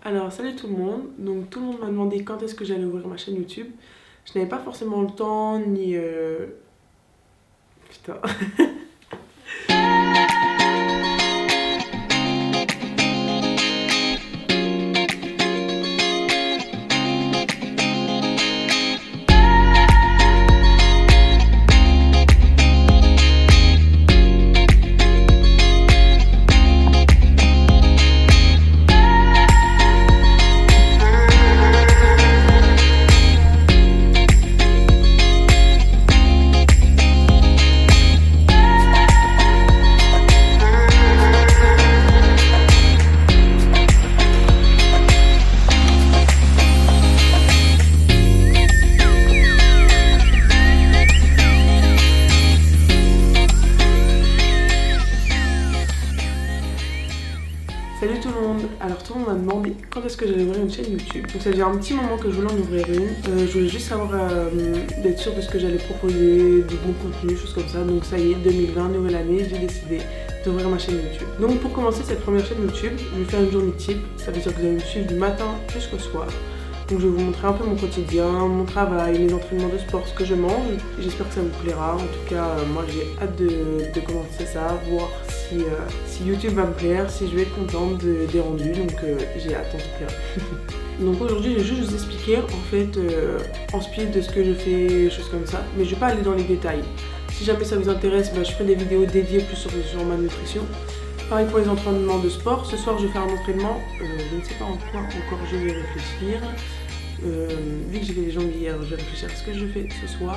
Alors salut tout le monde, donc tout le monde m'a demandé quand est-ce que j'allais ouvrir ma chaîne YouTube. Je n'avais pas forcément le temps ni... Putain. Salut tout le monde. Alors tout le monde m'a demandé quand est-ce que j'allais ouvrir une chaîne YouTube. Donc ça fait un petit moment que je voulais en ouvrir une. Je voulais juste savoir d'être sûre de ce que j'allais proposer, du bon contenu, choses comme ça. Donc ça y est, 2020, nouvelle année, j'ai décidé d'ouvrir ma chaîne YouTube. Donc pour commencer cette première chaîne YouTube, je vais faire une journée type. Ça veut dire que vous allez me suivre du matin jusqu'au soir. Donc je vais vous montrer un peu mon quotidien, mon travail, mes entraînements de sport, ce que je mange. J'espère que ça vous plaira. En tout cas, moi j'ai hâte de commencer ça, voir si YouTube va me plaire, si je vais être contente des rendus. Donc j'ai hâte en tout cas. Donc aujourd'hui, je vais juste vous expliquer en fait en speed de ce que je fais, choses comme ça. Mais je vais pas aller dans les détails. Si jamais ça vous intéresse, je ferai des vidéos dédiées plus sur ma nutrition. Pareil pour les entraînements de sport. Ce soir, je vais faire un entraînement. Je ne sais pas en quoi encore je vais réfléchir. Vu que j'ai fait des jambes hier, je vais réfléchir à ce que je fais ce soir.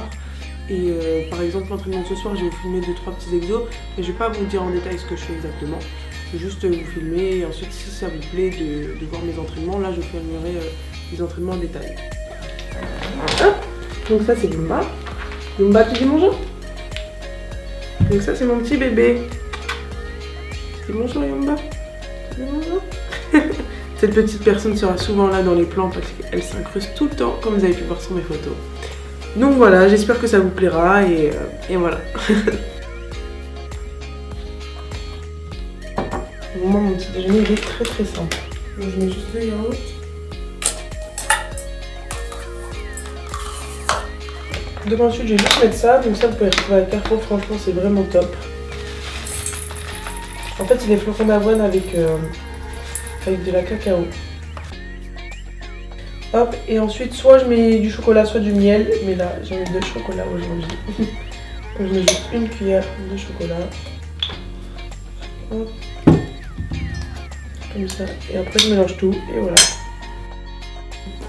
Et par exemple, l'entraînement de ce soir, je vais vous filmer 2-3 petits exos. Mais je ne vais pas vous dire en détail ce que je fais exactement. Je vais juste vous filmer. Et ensuite, si ça vous plaît de voir mes entraînements, là, je vous filmerai les entraînements en détail. Hop. Donc ça, c'est Yumba. Yumba, tu dis bonjour. Donc ça, c'est mon petit bébé. Dis bonjour Yumba. Dis bonjour. Cette petite personne sera souvent là dans les plans parce qu'elle s'incruste tout le temps, comme vous avez pu voir sur mes photos. Donc voilà, j'espère que ça vous plaira et voilà. Moi, mon petit déjeuner il est très très simple. Donc, je mets juste le yaourt. Donc ensuite, je vais juste mettre ça. Donc ça, vous pouvez retrouver à Carrefour, franchement, c'est vraiment top. En fait, c'est des flocons d'avoine avec de la cacao. Hop, et ensuite, soit je mets du chocolat, soit du miel. Mais là, j'ai mis de chocolat aujourd'hui. Donc, je mets juste une cuillère de chocolat. Hop. Comme ça. Et après, je mélange tout. Et voilà.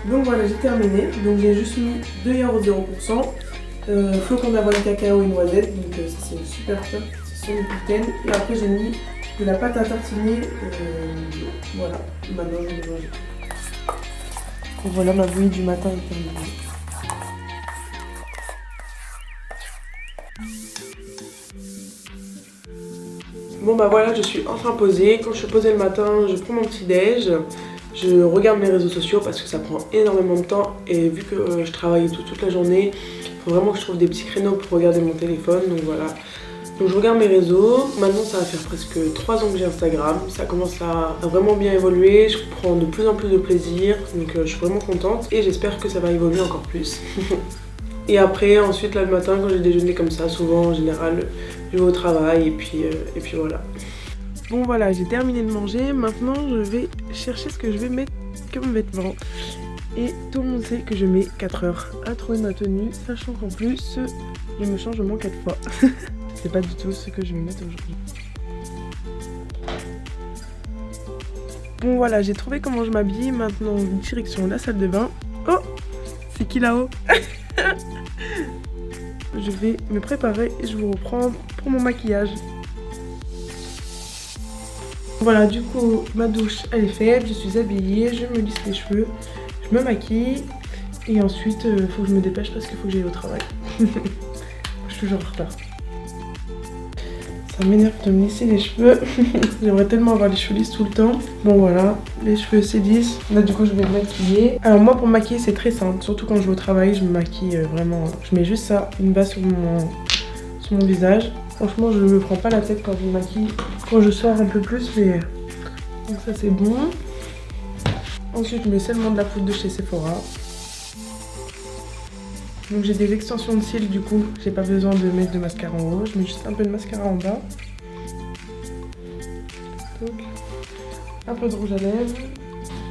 Donc voilà, j'ai terminé. Donc, j'ai juste mis 2 yaourts 0%. Flocons d'avoine, cacao et noisettes. Donc, ça, c'est super top. C'est sur le gluten. Et après, j'ai mis de la pâte à tartiner, voilà, maintenant je vais mélanger. Et voilà, ma bouillie du matin est terminée. Bon bah voilà, je suis enfin posée. Quand je suis posée le matin, je prends mon petit déj. Je regarde mes réseaux sociaux parce que ça prend énormément de temps. Et vu que je travaille toute la journée, il faut vraiment que je trouve des petits créneaux pour regarder mon téléphone, donc voilà. Donc je regarde mes réseaux, maintenant ça va faire presque 3 ans que j'ai Instagram, ça commence à vraiment bien évoluer, je prends de plus en plus de plaisir, donc je suis vraiment contente et j'espère que ça va évoluer encore plus. Et après, ensuite là le matin quand j'ai déjeuné comme ça, souvent en général je vais au travail et puis voilà. Bon voilà, j'ai terminé de manger, maintenant je vais chercher ce que je vais mettre comme vêtements. Et tout le monde sait que je mets 4 heures à trouver ma tenue, sachant qu'en plus je me change au moins 4 fois. C'est pas du tout ce que je vais mettre aujourd'hui. Bon voilà, j'ai trouvé comment je m'habille. Maintenant, direction la salle de bain. Oh, c'est qui là-haut? Je vais me préparer et je vous reprends pour mon maquillage. Voilà, du coup, ma douche elle est faite. Je suis habillée, je me lisse les cheveux, je me maquille. Et ensuite, il faut que je me dépêche parce qu'il faut que j'aille au travail. Je suis toujours en retard. Ça m'énerve de me lisser les cheveux. J'aimerais tellement avoir les cheveux lisses tout le temps. Bon voilà, les cheveux c'est lisse. Là du coup je vais me maquiller. Alors moi pour me maquiller c'est très simple. Surtout quand je vais au travail, je me maquille vraiment. Je mets juste ça, une base sur mon visage. Franchement je me prends pas la tête quand je me maquille. Quand je sors un peu plus, mais donc ça c'est bon. Ensuite, je mets seulement de la poudre de chez Sephora. Donc j'ai des extensions de cils, du coup, j'ai pas besoin de mettre de mascara en haut. Je mets juste un peu de mascara en bas. Donc, un peu de rouge à lèvres.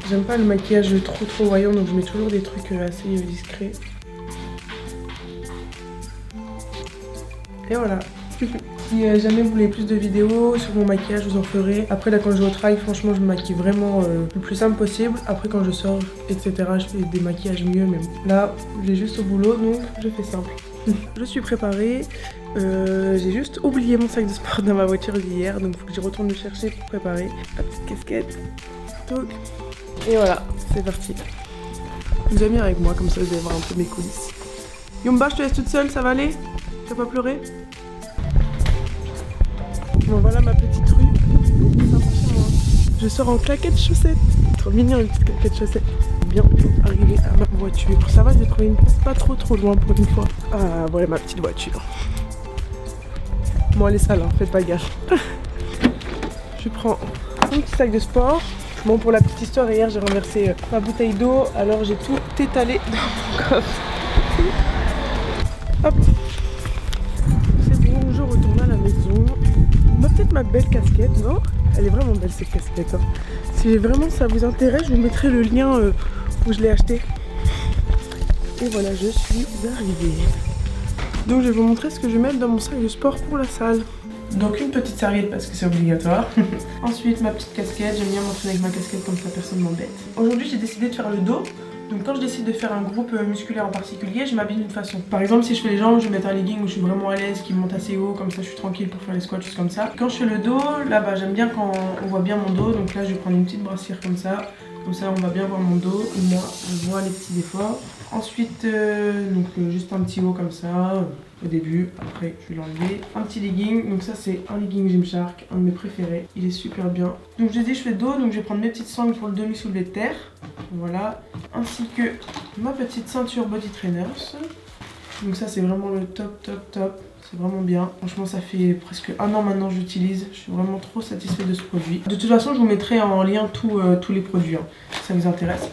J'aime pas le maquillage trop voyant, donc je mets toujours des trucs assez discrets. Et voilà. Si jamais vous voulez plus de vidéos sur mon maquillage, je vous en ferai. Après là, quand je vais au travail, franchement, je me maquille vraiment le plus simple possible. Après quand je sors, etc., je fais des maquillages mieux. Mais là, j'ai juste au boulot, donc je fais simple. Je suis préparée. J'ai juste oublié mon sac de sport dans ma voiture d'hier, donc il faut que je retourne le chercher pour préparer la petite casquette. Donc, et voilà, c'est parti. Vous allez venir avec moi, comme ça vous allez voir un peu mes coulisses. Yumba, je te laisse toute seule, ça va aller? Tu vas pas pleurer? Bon, voilà ma petite rue. Je sors en claquettes chaussettes. Trop mignon, une petite claquette chaussettes. Bientôt arrivé à ma voiture. Ça va, j'ai trouvé une place pas trop loin pour une fois. Ah, voilà ma petite voiture. Bon, elle est sale, hein, faites pas gaffe. Je prends un petit sac de sport. Bon, pour la petite histoire, hier j'ai renversé ma bouteille d'eau, alors j'ai tout étalé dans mon coffre. Hop. C'est bon, je retourne à la maison. Peut-être ma belle casquette, non? Elle est vraiment belle cette casquette. Hein. Si vraiment ça vous intéresse, je vous mettrai le lien où je l'ai acheté. Et voilà, je suis arrivée. Donc je vais vous montrer ce que je vais mettre dans mon sac de sport pour la salle. Donc une petite serviette parce que c'est obligatoire. Ensuite ma petite casquette, j'aime bien m'entraîner avec ma casquette comme ça personne m'embête. Aujourd'hui j'ai décidé de faire le dos. Donc quand je décide de faire un groupe musculaire en particulier, je m'habille d'une façon. Par exemple si je fais les jambes, je vais mettre un legging où je suis vraiment à l'aise, qui monte assez haut, comme ça je suis tranquille pour faire les squats, juste comme ça. Quand je fais le dos, là j'aime bien quand on voit bien mon dos, donc là je vais prendre une petite brassière comme ça on va bien voir mon dos, et moi je vois les petits efforts. Ensuite juste un petit haut comme ça, au début, après je vais l'enlever. Un petit legging, donc ça c'est un legging Gymshark, un de mes préférés, il est super bien. Donc je dis je fais dos, donc je vais prendre mes petites sangles pour le demi-soulevé de terre, voilà, ainsi que ma petite ceinture Body Trainers. Donc ça c'est vraiment le top, c'est vraiment bien. Franchement ça fait presque un an maintenant que j'utilise, je suis vraiment trop satisfaite de ce produit. De toute façon je vous mettrai en lien tous les produits, hein, si ça vous intéresse.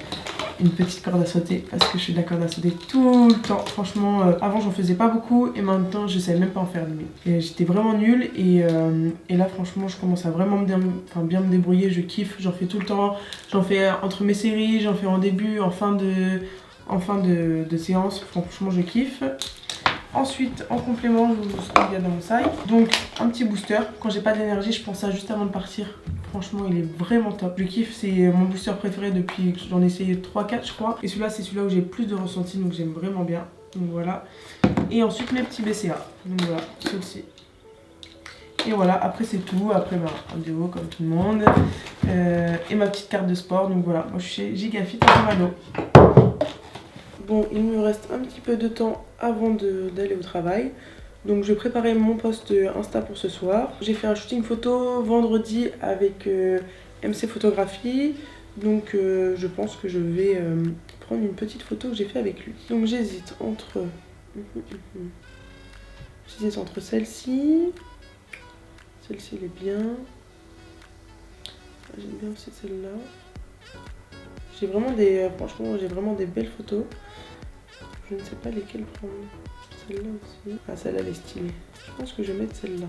Une petite corde à sauter parce que je fais de la corde à sauter tout le temps. Franchement, avant j'en faisais pas beaucoup et maintenant je savais même pas en faire limite. J'étais vraiment nulle et là franchement je commence à vraiment bien me débrouiller, je kiffe, j'en fais tout le temps. J'en fais entre mes séries, j'en fais en début, en fin de séance, franchement je kiffe. Ensuite, en complément, je vous montre ce qu'il y a dans mon sac. Donc, un petit booster. Quand j'ai pas d'énergie, je prends ça juste avant de partir. Franchement, il est vraiment top. Je kiffe, c'est mon booster préféré depuis que j'en ai essayé 3-4, je crois. Et celui-là, c'est celui-là où j'ai plus de ressenti, donc j'aime vraiment bien. Donc voilà. Et ensuite, mes petits BCA. Donc voilà, ceux-ci. Et voilà, après c'est tout. Après, un déo comme tout le monde. Et ma petite carte de sport. Donc voilà, moi je suis chez Gigafit à Saint-Malo. Bon, il me reste un petit peu de temps avant d'aller au travail. Donc je préparais mon post Insta pour ce soir. J'ai fait un shooting photo vendredi avec MC Photographie. Donc je pense que je vais prendre une petite photo que j'ai fait avec lui. Donc j'hésite entre... J'hésite entre celle-ci. Celle-ci elle est bien. J'aime bien aussi celle-là. J'ai vraiment franchement j'ai vraiment des belles photos. Je ne sais pas lesquelles prendre. Celle-là aussi. Ah, celle-là elle est stylée. Je pense que je vais mettre celle-là.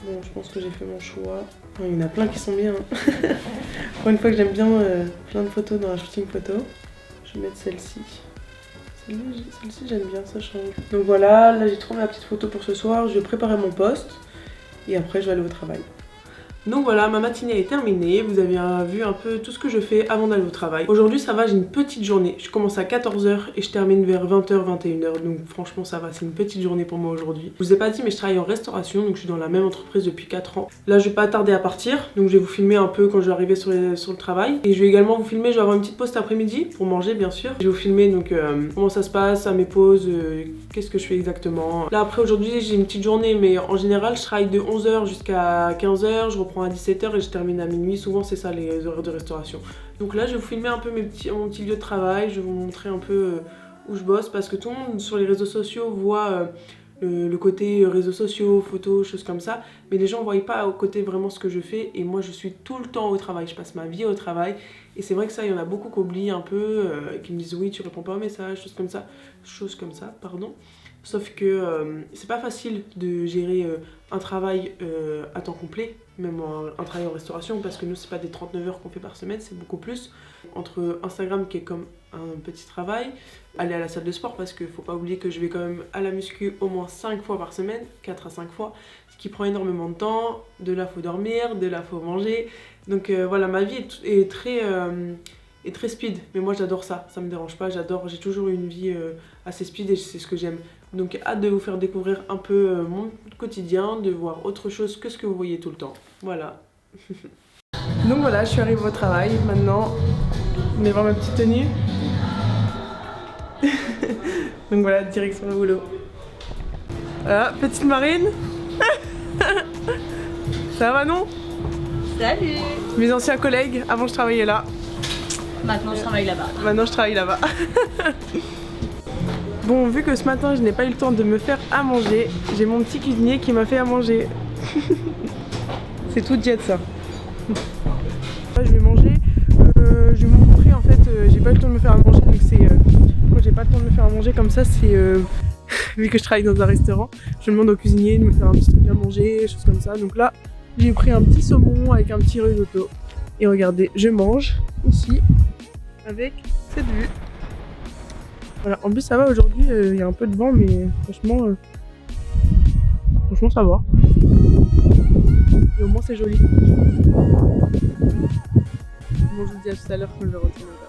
Bon, je pense que j'ai fait mon choix. Oh, il y en a plein qui sont bien. Pour une fois que j'aime bien plein de photos dans un shooting photo, je vais mettre celle-ci. Celle-ci j'aime bien, ça change. Donc voilà, là j'ai trouvé ma petite photo pour ce soir. Je vais préparer mon post et après je vais aller au travail. Donc voilà, ma matinée est terminée, vous avez vu un peu tout ce que je fais avant d'aller au travail. Aujourd'hui ça va, j'ai une petite journée, je commence à 14 h et je termine vers 20 h, 21 h, donc franchement ça va, c'est une petite journée pour moi aujourd'hui. Je vous ai pas dit mais je travaille en restauration, donc je suis dans la même entreprise depuis 4 ans. Là je vais pas tarder à partir, donc je vais vous filmer un peu quand je vais arriver sur le travail. Et je vais également vous filmer, je vais avoir une petite pause cet après-midi pour manger bien sûr. Je vais vous filmer donc comment ça se passe, à mes pauses, qu'est-ce que je fais exactement. Là après aujourd'hui j'ai une petite journée, mais en général je travaille de 11 h jusqu'à 15 h, je reprends à 17 h et je termine à minuit. Souvent c'est ça les horaires de restauration. Donc là je vais vous filmer un peu mon petit lieu de travail, je vais vous montrer un peu où je bosse parce que tout le monde sur les réseaux sociaux voit le côté réseaux sociaux, photos, choses comme ça. Mais les gens ne voient pas au côté vraiment ce que je fais. Et moi, je suis tout le temps au travail. Je passe ma vie au travail. Et c'est vrai que ça, il y en a beaucoup qui oublient un peu, qui me disent oui, tu réponds pas aux messages, choses comme ça, pardon. Sauf que c'est pas facile de gérer un travail à temps complet, même un travail en restauration, parce que nous, c'est pas des 39 heures qu'on fait par semaine, c'est beaucoup plus. Entre Instagram, qui est comme un petit travail, aller à la salle de sport, parce qu'il faut pas oublier que je vais quand même à la muscu au moins 5 fois par semaine, 4 à 5 fois, ce qui prend énormément de temps. De là, faut dormir, de là, faut manger. Donc voilà, ma vie est très speed, mais moi j'adore ça me dérange pas, j'ai toujours eu une vie assez speed et c'est ce que j'aime. Donc hâte de vous faire découvrir un peu mon quotidien, de voir autre chose que ce que vous voyez tout le temps. Voilà. Donc voilà, je suis arrivée au travail, maintenant, vous allez voir ma petite tenue. Donc voilà, direction le boulot. Voilà, petite Marine. Ça va non? Salut! Mes anciens collègues, avant je travaillais là. Maintenant je travaille là-bas. Maintenant je travaille là-bas. Bon, vu que ce matin je n'ai pas eu le temps de me faire à manger, j'ai mon petit cuisinier qui m'a fait à manger. C'est tout jet ça. Là, je vais manger. Je vais vous montrer en fait, j'ai pas eu le temps de me faire à manger, donc c'est quand j'ai pas le temps de me faire à manger comme ça, c'est vu que je travaille dans un restaurant, je demande au cuisinier de me faire un petit truc à manger, choses comme ça. Donc là, j'ai pris un petit saumon avec un petit risotto. Et regardez, je mange ici avec cette vue. Voilà, en plus ça va aujourd'hui, il y a un peu de vent, mais franchement ça va. Et au moins c'est joli. Bon, je vous dis à tout à l'heure quand je retourne là.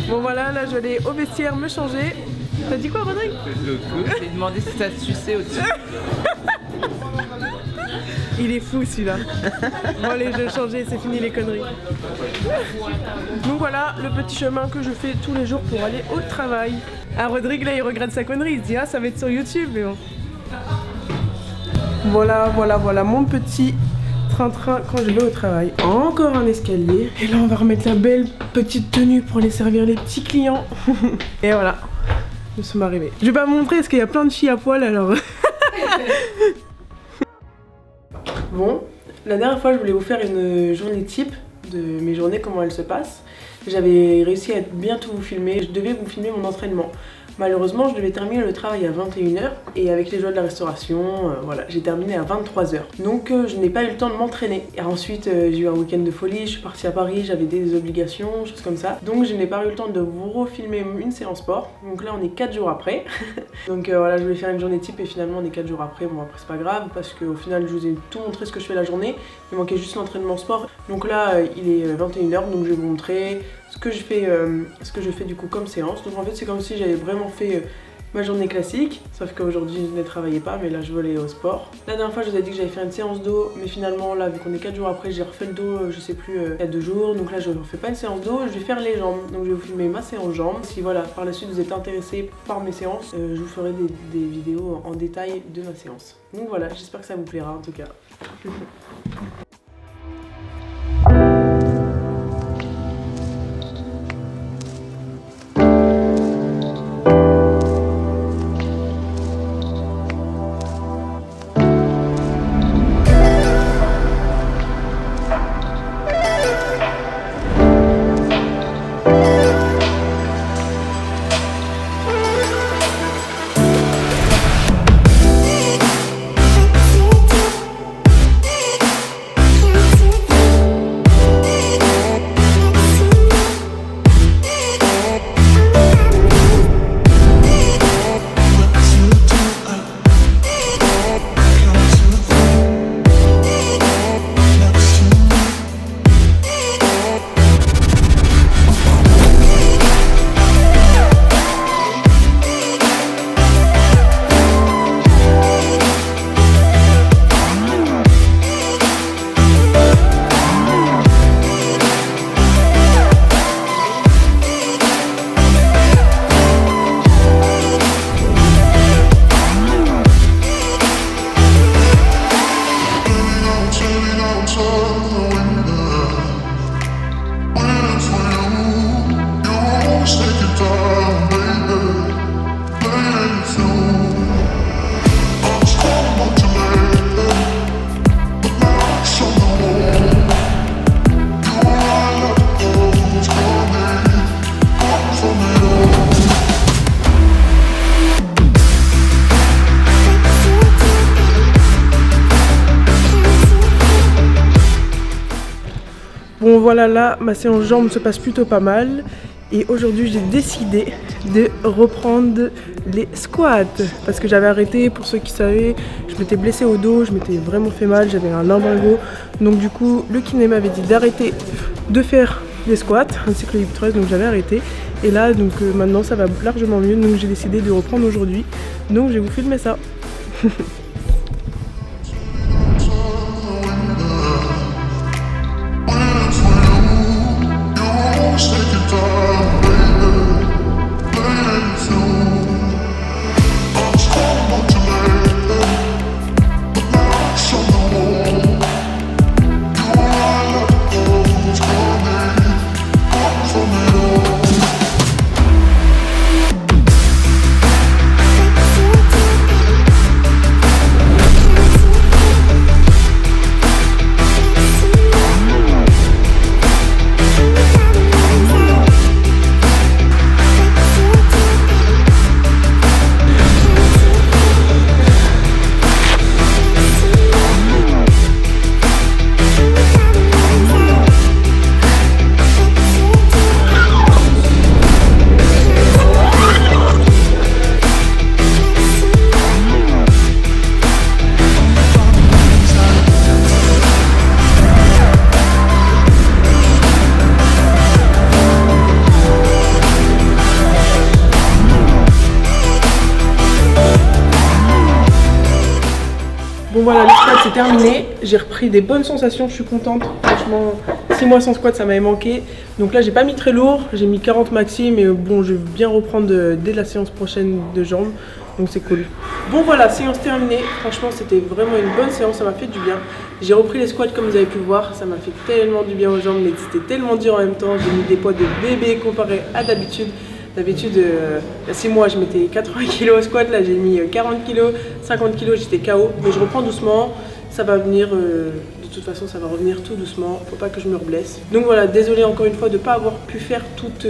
Bon voilà, là je vais aller au vestiaire me changer. T'as dit quoi Rodrigue? J'ai demandé si ça se suçait au-dessus. Il est fou celui-là. Bon allez, je vais changer, c'est fini les conneries. Donc voilà, le petit chemin que je fais tous les jours pour aller au travail. Ah Rodrigue là il regrette sa connerie, il se dit ah ça va être sur YouTube mais bon. Voilà mon petit train-train quand je vais au travail. Encore un escalier. Et là on va remettre la belle petite tenue pour aller servir les petits clients. Et voilà, nous sommes arrivés. Je vais pas vous montrer parce qu'il y a plein de filles à poil alors. Bon, la dernière fois je voulais vous faire une journée type de mes journées, comment elles se passent. J'avais réussi à bien tout vous filmer, je devais vous filmer mon entraînement. Malheureusement, je devais terminer le travail à 21 h et avec les joies de la restauration, voilà, j'ai terminé à 23 h. Donc je n'ai pas eu le temps de m'entraîner. Et ensuite, j'ai eu un week-end de folie, je suis partie à Paris, j'avais des obligations, choses comme ça. Donc je n'ai pas eu le temps de vous refilmer une séance sport. Donc là, on est 4 jours après. Donc voilà, je voulais faire une journée type et finalement on est 4 jours après. Bon après c'est pas grave parce qu'au final, je vous ai tout montré ce que je fais la journée. Il manquait juste l'entraînement sport. Donc là, il est 21 h, donc je vais vous montrer ce que je fais du coup comme séance. Donc en fait c'est comme si j'avais vraiment fait ma journée classique, sauf qu'aujourd'hui je ne travaillais pas, mais là je veux aller au sport. La dernière fois je vous ai dit que j'allais faire une séance dos, mais finalement là vu qu'on est 4 jours après, j'ai refait le dos, je sais plus, il y a 2 jours, donc là je ne refais pas une séance dos, je vais faire les jambes. Donc je vais vous filmer ma séance jambes. Si voilà, par la suite vous êtes intéressé par mes séances, je vous ferai des vidéos en détail de ma séance. Donc voilà, j'espère que ça vous plaira en tout cas. voilà, là ma séance jambes se passe plutôt pas mal. Et aujourd'hui j'ai décidé de reprendre les squats. Parce que j'avais arrêté, pour ceux qui savaient, je m'étais blessée au dos, je m'étais vraiment fait mal, j'avais un lumbago. Donc du coup le kiné m'avait dit d'arrêter de faire les squats ainsi que le hip thrust, donc j'avais arrêté. Et là donc maintenant ça va largement mieux, donc j'ai décidé de reprendre aujourd'hui. Donc je vais vous filmer ça. Bon voilà, le squat c'est terminé, j'ai repris des bonnes sensations, je suis contente. Franchement, 6 mois sans squat ça m'avait manqué. Donc là j'ai pas mis très lourd, j'ai mis 40 maxi, mais bon je vais bien reprendre dès la séance prochaine de jambes. Donc c'est cool. Bon voilà, séance terminée. Franchement c'était vraiment une bonne séance, ça m'a fait du bien. J'ai repris les squats comme vous avez pu voir, ça m'a fait tellement du bien aux jambes, mais c'était tellement dur en même temps. J'ai mis des poids de bébé comparé à d'habitude. D'habitude, il y a 6 mois, je mettais 80 kg au squat, là j'ai mis 40 kg, 50 kg, j'étais KO. Mais je reprends doucement, ça va venir, de toute façon ça va revenir tout doucement, faut pas que je me reblesse. Donc voilà, désolée encore une fois de ne pas avoir pu faire toute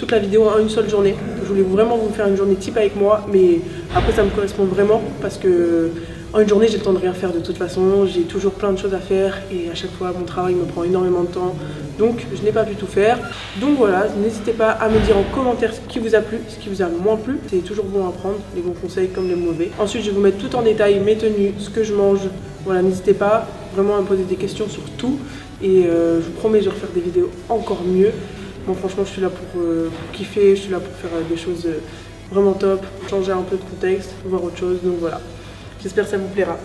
la vidéo en une seule journée. Je voulais vraiment vous faire une journée type avec moi, mais après ça me correspond vraiment parce que en une journée j'ai le temps de rien faire de toute façon, j'ai toujours plein de choses à faire et à chaque fois mon travail me prend énormément de temps, donc je n'ai pas pu tout faire. Donc voilà, n'hésitez pas à me dire en commentaire ce qui vous a plu, ce qui vous a moins plu, c'est toujours bon à prendre, les bons conseils comme les mauvais. Ensuite je vais vous mettre tout en détail, mes tenues, ce que je mange, voilà, n'hésitez pas vraiment à me poser des questions sur tout et je vous promets je vais refaire des vidéos encore mieux. Bon franchement je suis là pour kiffer, je suis là pour faire des choses vraiment top, changer un peu de contexte, voir autre chose, donc voilà. J'espère que ça vous plaira.